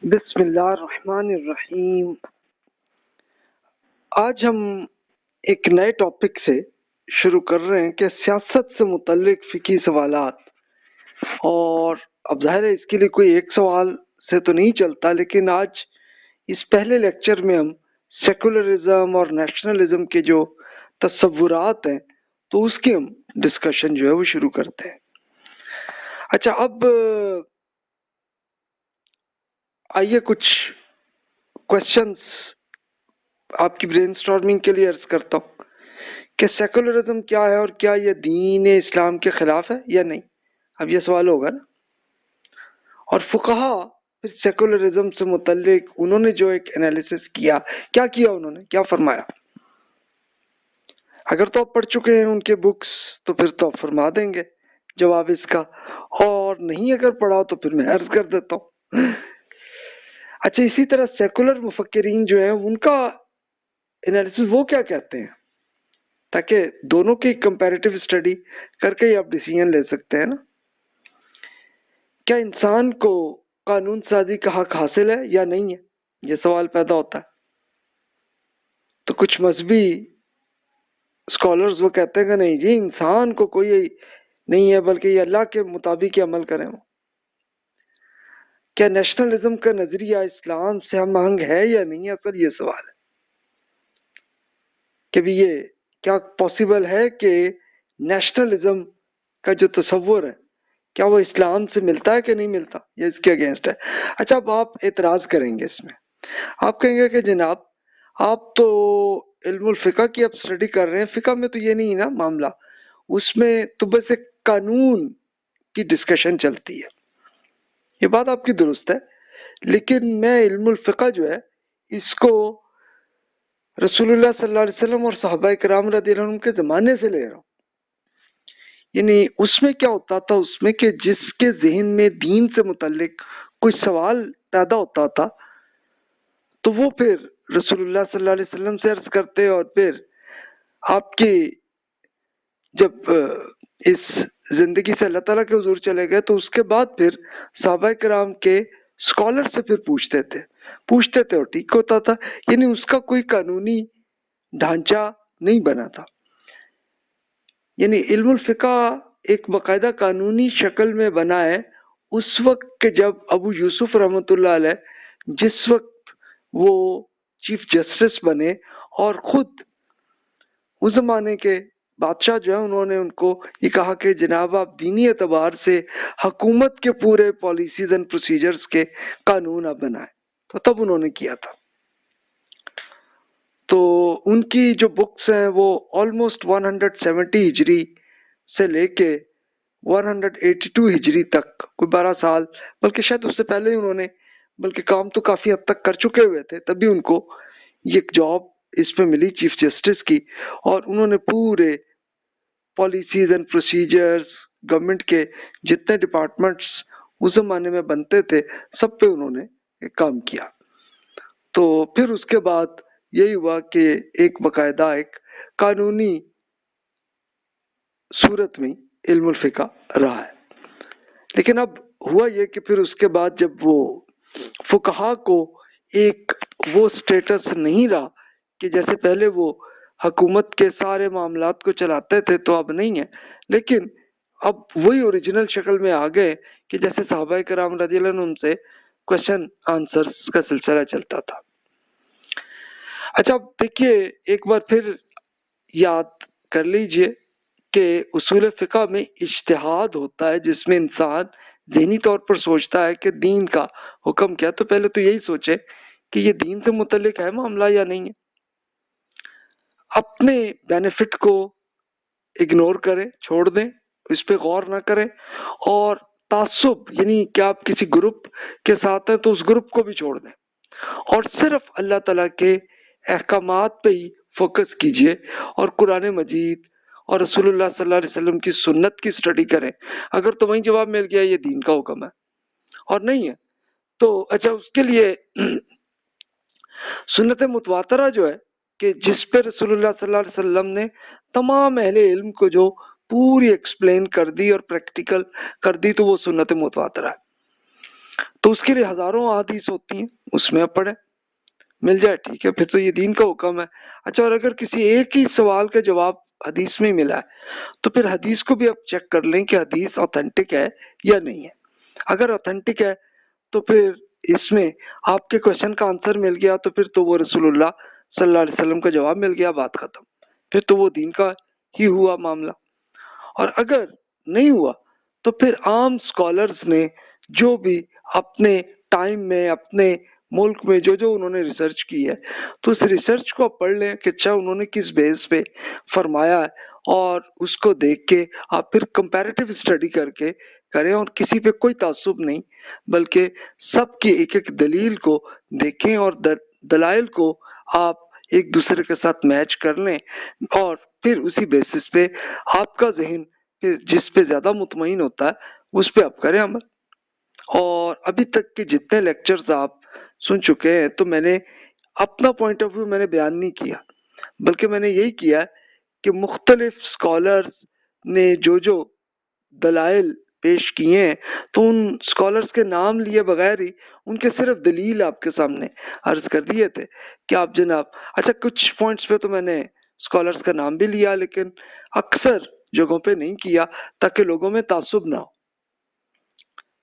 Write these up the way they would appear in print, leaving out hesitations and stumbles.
بسم اللہ الرحمن الرحیم۔ آج ہم ایک نئے ٹاپک سے شروع کر رہے ہیں کہ سیاست سے متعلق فقہی سوالات، اور اب ظاہر ہے اس کے لیے کوئی ایک سوال سے تو نہیں چلتا، لیکن آج اس پہلے لیکچر میں ہم سیکولرزم اور نیشنلزم کے جو تصورات ہیں تو اس کی ہم ڈسکشن جو ہے وہ شروع کرتے ہیں۔ اچھا، اب آئیے کچھ کوشچنس آپ کی برین سٹارمنگ کے لیے عرض کرتا ہوں کہ سیکولرزم کیا ہے اور کیا یہ دین اسلام کے خلاف ہے یا نہیں۔ اب یہ سوال ہوگا نا، اور فقہا پھر سیکولرزم سے متعلق انہوں نے جو ایک انالیسس کیا، کیا انہوں نے کیا فرمایا۔ اگر تو آپ پڑھ چکے ہیں ان کے بکس تو پھر تو آپ فرما دیں گے جواب اس کا، اور نہیں اگر پڑھا تو پھر میں عرض کر دیتا ہوں۔ اچھا، اسی طرح سیکولر مفکرین جو ہیں ان کا انالیسس وہ کیا کہتے ہیں، تاکہ دونوں کی کمپیریٹیو اسٹڈی کر کے ہی آپ ڈیسیژن لے سکتے ہیں نا۔ کیا انسان کو قانون سازی کا حق حاصل ہے یا نہیں ہے، یہ سوال پیدا ہوتا ہے۔ تو کچھ مذہبی اسکالرز وہ کہتے ہیں کہ نہیں جی، انسان کو کوئی نہیں ہے، بلکہ یہ اللہ کے مطابق ہی عمل کریں وہ۔ کیا نیشنلزم کا نظریہ اسلام سے ہم آہنگ ہے یا نہیں ہے، اصل یہ سوال ہے کہ بھی یہ کیا پاسبل ہے کہ نیشنلزم کا جو تصور ہے کیا وہ اسلام سے ملتا ہے کہ نہیں ملتا، یہ اس کے اگینسٹ ہے۔ اچھا، اب آپ اعتراض کریں گے اس میں، آپ کہیں گے کہ جناب آپ تو علم الفقہ کی اب اسٹڈی کر رہے ہیں، فقہ میں تو یہ نہیں ہے نا معاملہ، اس میں تو بس ایک قانون کی ڈسکشن چلتی ہے۔ یہ بات آپ کی درست ہے، لیکن میں علم الفقہ جو ہے اس کو رسول اللہ صلی اللہ علیہ وسلم اور صحابہ کرام رضی اللہ عنہم کے زمانے سے لے رہا ہوں۔ یعنی اس میں کیا ہوتا تھا، اس میں کہ جس کے ذہن میں دین سے متعلق کوئی سوال پیدا ہوتا تھا تو وہ پھر رسول اللہ صلی اللہ علیہ وسلم سے عرض کرتے، اور پھر آپ کی جب اس زندگی سے اللہ تعالیٰ کے حضور چلے گئے تو اس کے بعد پھر صحابہ کرام کے اسکالر سے پھر پوچھتے تھے اور ٹھیک ہوتا تھا۔ یعنی اس کا کوئی قانونی ڈھانچہ نہیں بنا تھا۔ یعنی علم الفقہ ایک باقاعدہ قانونی شکل میں بنا ہے اس وقت کہ جب ابو یوسف رحمۃ اللہ علیہ جس وقت وہ چیف جسٹس بنے، اور خود اس زمانے کے بادشاہ جو ہے انہوں نے ان کو یہ کہا کہ جناب آپ دینی اعتبار سے حکومت کے پورے پالیسیز اینڈ پروسیجرز کے قانون آپ بنائیں، تو تب انہوں نے کیا تھا۔ تو ان کی جو بکس ہیں وہ آلموسٹ 170 ہجری سے لے کے 182 ہجری تک، کوئی 12 سال، بلکہ شاید اس سے پہلے ہی انہوں نے بلکہ کام تو کافی حد تک کر چکے ہوئے تھے، تبھی ان کو یہ جاب اس پہ ملی چیف جسٹس کی، اور انہوں نے پورے پالیسیز اینڈ پروسیجرز گورنمنٹ کے جتنے ڈپارٹمنٹس اس زمانے میں بنتے تھے سب پہ انہوں نے کام کیا۔ تو پھر اس کے بعد یہی ہوا کہ ایک باقاعدہ ایک قانونی صورت میں علم الفقہ رہا ہے۔ لیکن اب ہوا یہ کہ پھر اس کے بعد جب وہ فقہا کو ایک وہ سٹیٹس نہیں رہا کہ جیسے پہلے وہ حکومت کے سارے معاملات کو چلاتے تھے تو اب نہیں ہے، لیکن اب وہی اوریجنل شکل میں آ گئے کہ جیسے صحابہ کرام رضی اللہ عنہم سے کوشچن آنسر کا سلسلہ چلتا تھا۔ اچھا، اب دیکھیے ایک بار پھر یاد کر لیجئے کہ اصول فقہ میں اجتہاد ہوتا ہے جس میں انسان ذہنی طور پر سوچتا ہے کہ دین کا حکم کیا، تو پہلے تو یہی سوچے کہ یہ دین سے متعلق ہے معاملہ یا نہیں ہے۔ اپنے بینیفٹ کو اگنور کریں، چھوڑ دیں، اس پہ غور نہ کریں، اور تعصب یعنی کہ آپ کسی گروپ کے ساتھ ہیں تو اس گروپ کو بھی چھوڑ دیں، اور صرف اللہ تعالیٰ کے احکامات پہ ہی فوکس کیجئے، اور قرآن مجید اور رسول اللہ صلی اللہ علیہ وسلم کی سنت کی اسٹڈی کریں۔ اگر تو وہیں جواب مل گیا یہ دین کا حکم ہے اور نہیں ہے تو اچھا، اس کے لیے سنت متواترہ جو ہے کہ جس پہ رسول اللہ صلی اللہ علیہ وسلم نے تمام اہل علم کو جو پوری ایکسپلین کر دی اور پریکٹیکل کر دی، تو وہ سنت متواترہ ہے۔ تو اس کے لیے ہزاروں احادیث ہوتی ہیں، اس میں آپ پڑھیں، مل جائے ٹھیک ہے، پھر تو یہ دین کا حکم ہے۔ اچھا، اور اگر کسی ایک ہی سوال کا جواب حدیث میں ملا ہے تو پھر حدیث کو بھی آپ چیک کر لیں کہ حدیث اوتھینٹک ہے یا نہیں ہے۔ اگر اوتھینٹک ہے تو پھر اس میں آپ کے کوشچن کا آنسر مل گیا تو پھر تو وہ رسول اللہ صلی اللہ علیہ وسلم کا جواب مل گیا، بات ختم، پھر تو وہ دین کا ہی ہوا معاملہ۔ اور اگر نہیں ہوا تو پھر عام سکالرز نے جو بھی اپنے ٹائم میں اپنے ملک میں جو انہوں نے ریسرچ کی ہے تو اس ریسرچ کو آپ پڑھ لیں کہ اچھا انہوں نے کس بیس پہ فرمایا ہے، اور اس کو دیکھ کے آپ پھر کمپیریٹیو اسٹڈی کر کے کریں، اور کسی پہ کوئی تعصب نہیں بلکہ سب کی ایک ایک دلیل کو دیکھیں اور دلائل کو آپ ایک دوسرے کے ساتھ میچ کر لیں، اور پھر اسی بیسس پہ آپ کا ذہن جس پہ زیادہ مطمئن ہوتا ہے اس پہ آپ کریں عمل۔ اور ابھی تک کے جتنے لیکچرز آپ سن چکے ہیں تو میں نے اپنا پوائنٹ آف ویو میں نے بیان نہیں کیا، بلکہ میں نے یہی کیا کہ مختلف اسکالرز نے جو دلائل پیش کیے ہیں تو ان اسکالرز کے نام لیے بغیر ہی ان کے صرف دلیل آپ کے سامنے عرض کر دیے تھے کہ آپ جناب، اچھا کچھ پوائنٹس پہ تو میں نے اسکالرز کا نام بھی لیا لیکن اکثر جگہوں پہ نہیں کیا تاکہ لوگوں میں تعصب نہ ہو۔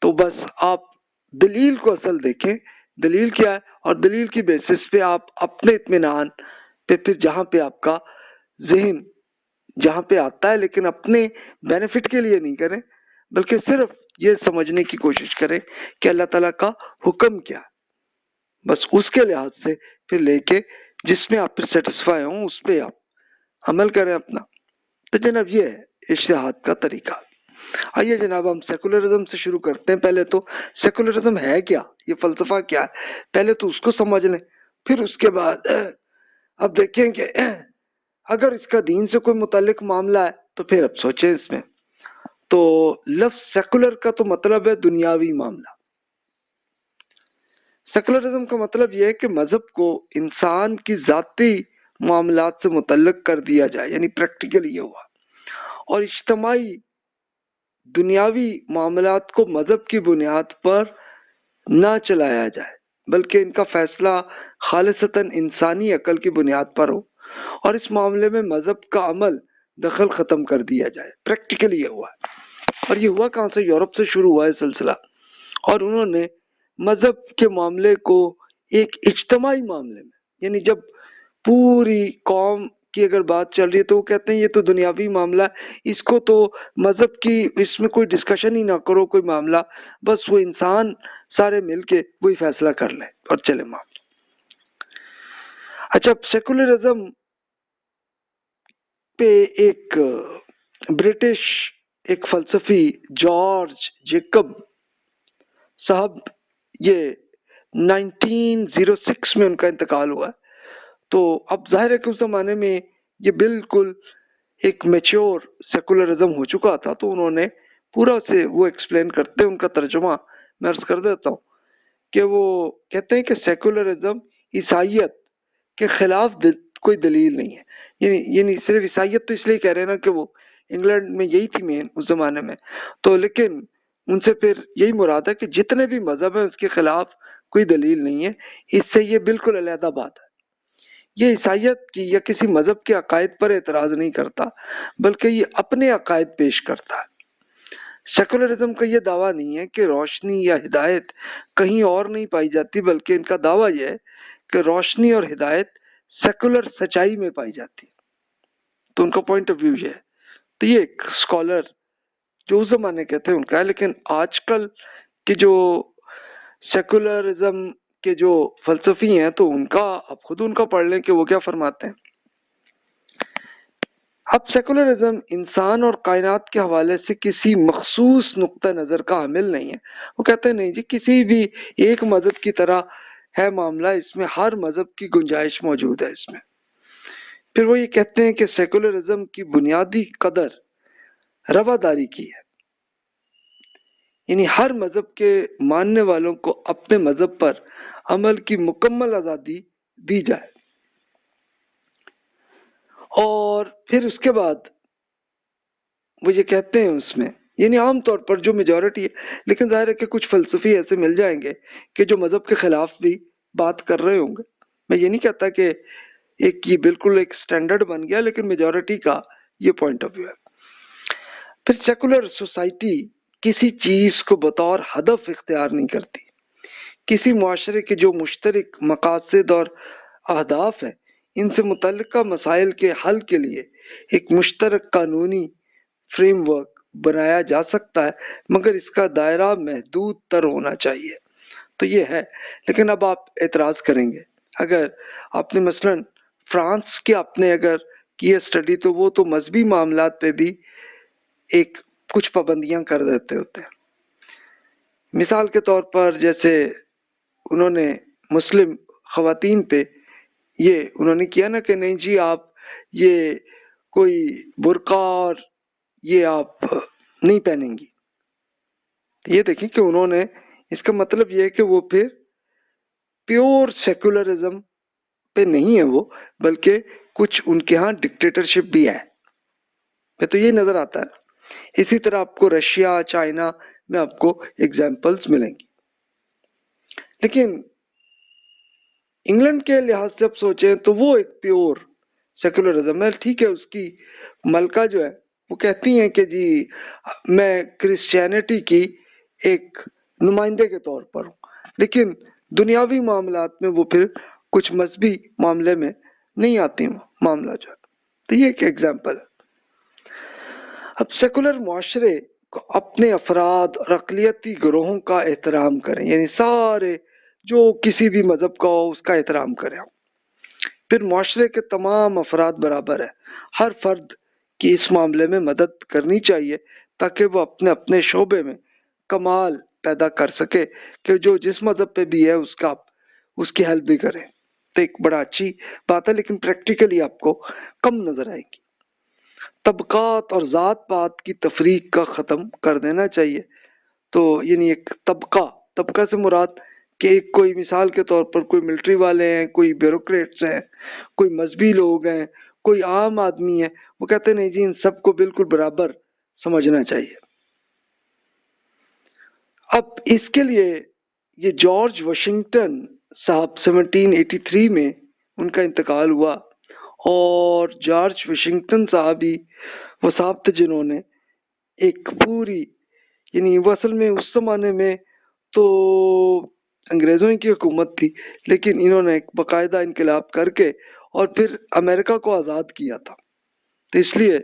تو بس آپ دلیل کو اصل دیکھیں، دلیل کیا ہے، اور دلیل کی بیسس پہ آپ اپنے اطمینان پہ پھر جہاں پہ آپ کا ذہن جہاں پہ آتا ہے، لیکن اپنے بینیفٹ کے لیے نہیں کریں بلکہ صرف یہ سمجھنے کی کوشش کریں کہ اللہ تعالیٰ کا حکم کیا ہے، بس اس کے لحاظ سے پھر لے کے جس میں آپ پھر سیٹسفائی ہوں اس پہ آپ عمل کریں اپنا۔ تو جناب یہ ہے اجتہاد کا طریقہ۔ آئیے جناب ہم سیکولرزم سے شروع کرتے ہیں۔ پہلے تو سیکولرزم ہے کیا، یہ فلسفہ کیا ہے، پہلے تو اس کو سمجھ لیں، پھر اس کے بعد اب دیکھیں کہ اگر اس کا دین سے کوئی متعلق معاملہ ہے تو پھر اب سوچیں اس میں۔ تو لفظ سیکولر کا تو مطلب ہے دنیاوی معاملہ۔ سیکولرزم کا مطلب یہ ہے کہ مذہب کو انسان کی ذاتی معاملات سے متعلق کر دیا جائے، یعنی پریکٹیکلی یہ ہوا، اور اجتماعی دنیاوی معاملات کو مذہب کی بنیاد پر نہ چلایا جائے بلکہ ان کا فیصلہ خالصتاً انسانی عقل کی بنیاد پر ہو، اور اس معاملے میں مذہب کا عمل دخل ختم کر دیا جائے۔ پریکٹیکلی یہ ہوا، اور یہ ہوا کہاں سے؟ یورپ سے شروع ہوا ہے سلسلہ، اور انہوں نے مذہب کے معاملے کو ایک اجتماعی معاملے میں، یعنی جب پوری قوم کی اگر بات چل رہی ہے تو وہ کہتے ہیں یہ تو دنیاوی معاملہ ہے، اس کو تو مذہب کی اس میں کوئی ڈسکشن ہی نہ کرو، کوئی معاملہ، بس وہ انسان سارے مل کے وہی فیصلہ کر لیں اور چلے معاملہ۔ اچھا، سیکولرزم پہ ایک برٹش ایک فلسفی جارج جیکب صاحب، یہ 1906 میں ان کا انتقال ہوا ہے، تو اب ظاہر ہے کہ اس زمانے میں یہ بالکل ایک میچور سیکولرزم ہو چکا تھا، تو انہوں نے پورا سے وہ ایکسپلین کرتے ہیں، ان کا ترجمہ میں عرض کر دیتا ہوں کہ وہ کہتے ہیں کہ سیکولرزم عیسائیت کے خلاف کوئی دلیل نہیں ہے، یعنی صرف عیسائیت تو اس لیے کہہ رہے ہیں نا کہ وہ انگلینڈ میں یہی تھی مین اس زمانے میں، تو لیکن ان سے پھر یہی مراد ہے کہ جتنے بھی مذہب ہیں اس کے خلاف کوئی دلیل نہیں ہے، اس سے یہ بالکل علیحدہ بات ہے۔ یہ عیسائیت کی یا کسی مذہب کے عقائد پر اعتراض نہیں کرتا بلکہ یہ اپنے عقائد پیش کرتا ہے۔ سیکولرزم کا یہ دعویٰ نہیں ہے کہ روشنی یا ہدایت کہیں اور نہیں پائی جاتی، بلکہ ان کا دعویٰ یہ ہے کہ روشنی اور ہدایت سیکولر سچائی میں پائی جاتی ہے۔ تو ان کا پوائنٹ آف ویو یہ ہے۔ تو یہ ایک اسکالر جو اس زمانے کہتے ہیں ان کا ہے، لیکن آج کل کے جو سیکولرزم کے جو فلسفی ہیں تو ان کا اب خود ان کا پڑھ لیں کہ وہ کیا فرماتے ہیں۔ اب سیکولرزم انسان اور کائنات کے حوالے سے کسی مخصوص نقطہ نظر کا حامل نہیں ہے۔ وہ کہتے ہیں نہیں جی، کسی بھی ایک مذہب کی طرح ہے معاملہ، اس میں ہر مذہب کی گنجائش موجود ہے اس میں۔ پھر وہ یہ کہتے ہیں کہ سیکولرزم کی بنیادی قدر رواداری کی ہے، یعنی ہر مذہب کے ماننے والوں کو اپنے مذہب پر عمل کی مکمل آزادی دی جائے۔ اور پھر اس کے بعد وہ یہ کہتے ہیں اس میں، یعنی عام طور پر جو میجورٹی ہے، لیکن ظاہر ہے کہ کچھ فلسفی ایسے مل جائیں گے کہ جو مذہب کے خلاف بھی بات کر رہے ہوں گے. میں یہ نہیں کہتا کہ یہ بالکل ایک سٹینڈرڈ بن گیا، لیکن میجورٹی کا یہ پوائنٹ آف ویو ہے. پھر سیکولر سوسائٹی کسی چیز کو بطور ہدف اختیار نہیں کرتی. کسی معاشرے کے جو مشترک مقاصد اور اہداف ہیں، ان سے متعلقہ مسائل کے حل کے لیے ایک مشترک قانونی فریم ورک بنایا جا سکتا ہے، مگر اس کا دائرہ محدود تر ہونا چاہیے. تو یہ ہے. لیکن اب آپ اعتراض کریں گے اگر آپ نے مثلا فرانس کے آپ نے اگر کی اسٹڈی، تو وہ تو مذہبی معاملات پہ بھی ایک کچھ پابندیاں کر دیتے ہوتے ہیں. مثال کے طور پر جیسے انہوں نے مسلم خواتین پہ یہ انہوں نے کیا نا کہ نہیں جی آپ یہ کوئی برقع اور یہ آپ نہیں پہنیں گی. یہ دیکھیں کہ انہوں نے اس کا مطلب یہ ہے کہ وہ پھر پیور سیکولرزم پہ نہیں ہے وہ، بلکہ کچھ ان کے ہاں ڈکٹیٹرشپ بھی ہے. تو یہ نظر آتا ہے. اسی طرح آپ کو رشیا، چائنا میں آپ کو ایگزامپلس ملیں گی. لیکن انگلینڈ کے لحاظ سے آپ سوچیں تو وہ ایک پیور سیکولرزم ہے. ٹھیک ہے، اس کی ملکہ جو ہے وہ کہتی ہیں کہ جی میں کرسچینٹی کی ایک نمائندے کے طور پر ہوں، لیکن دنیاوی معاملات میں وہ پھر کچھ مذہبی معاملے میں نہیں آتی ہوں معاملہ جو ہے. تو یہ ایک ایگزامپل ہے. اب سیکولر معاشرے کو اپنے افراد اور اقلیتی گروہوں کا احترام کریں، یعنی سارے جو کسی بھی مذہب کا ہو اس کا احترام کریں. پھر معاشرے کے تمام افراد برابر ہیں. ہر فرد کی اس معاملے میں مدد کرنی چاہیے تاکہ وہ اپنے اپنے شعبے میں کمال پیدا کر سکے کہ جو جس مذہب پہ بھی ہے اس کی ہیلپ بھی کرے. تو ایک بڑا اچھی بات ہے، لیکن پریکٹیکلی آپ کو کم نظر آئے گی. طبقات اور ذات پات کی تفریق کا ختم کر دینا چاہیے. تو یعنی ایک طبقہ سے مراد کہ کوئی مثال کے طور پر کوئی ملٹری والے ہیں، کوئی بیوروکریٹس ہیں، کوئی مذہبی لوگ ہیں، کوئی عام آدمی ہے، وہ کہتے نہیں جی ان سب کو بالکل برابر سمجھنا چاہیے. اب اس کے لیے یہ جارج واشنگٹن صاحب 1783 میں ان کا انتقال ہوا، اور جارج واشنگٹن صاحب ہی وہ صاحب تھے جنہوں نے ایک پوری یعنی وہ اصل میں اس زمانے میں تو انگریزوں کی حکومت تھی، لیکن انہوں نے ایک باقاعدہ انقلاب کر کے اور پھر امریکہ کو آزاد کیا تھا. تو اس لیے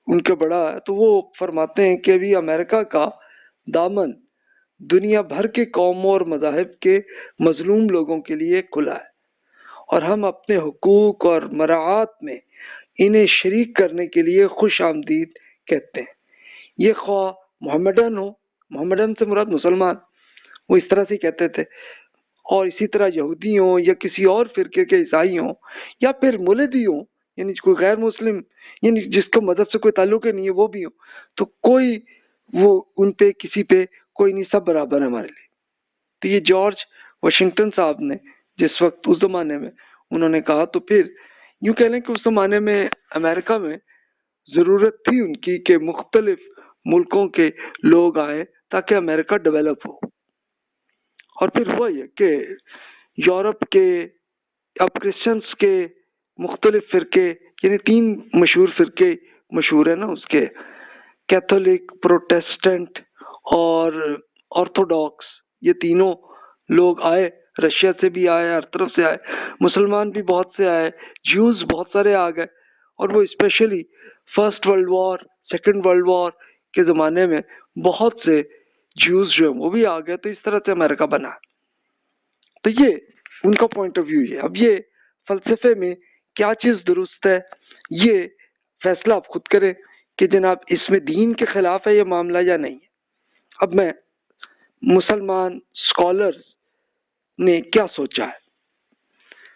ان کا بڑا تو وہ فرماتے ہیں کہ ابھی امریکہ کا دامن دنیا بھر کے قوموں اور مذاہب کے مظلوم لوگوں کے لیے کھلا ہے، اور ہم اپنے حقوق اور مراعات میں انہیں شریک کرنے کے لیے خوش آمدید کہتے ہیں. یہ خواہ محمدن ہو، محمدن سے مراد مسلمان، وہ اس طرح سے کہتے تھے، اور اسی طرح یہودی ہوں یا کسی اور فرقے کے عیسائی ہوں، یا پھر مولدی ہوں یعنی کوئی غیر مسلم یعنی جس کو مذہب سے کوئی تعلق ہی نہیں ہے وہ بھی ہوں، تو کوئی وہ ان پہ کسی پہ کوئی نہیں، سب برابر ہے ہمارے لیے. تو یہ جارج واشنگٹن صاحب نے جس وقت اس زمانے میں انہوں نے کہا، تو پھر یوں کہہ لیں کہ اس زمانے میں امریکہ میں ضرورت تھی ان کی کہ مختلف ملکوں کے لوگ آئے تاکہ امریکہ ڈیولپ ہو. اور پھر ہوا یہ کہ یورپ کے اب کرسچنس کے مختلف فرقے یعنی 3 مشہور فرقے مشہور ہیں نا اس کے، کیتھولک، پروٹیسٹنٹ اور آرتھوڈاکس. یہ تینوں لوگ آئے، رشیا سے بھی آئے، ہر طرف سے آئے، مسلمان بھی بہت سے آئے، جیوز بہت سارے آ گئے. اور وہ specially first world war, second world war کے زمانے میں بہت سے جیوز جو ہیں وہ بھی آ گئے. تو اس طرح سے امریکہ بنا. تو یہ ان کا پوائنٹ آف ویو ہے. اب یہ فلسفے میں کیا چیز درست ہے یہ فیصلہ آپ خود کریں کہ جناب اس میں دین کے خلاف ہے یہ معاملہ یا نہیں ہے. اب میں مسلمان اسکالرز نے کیا سوچا ہے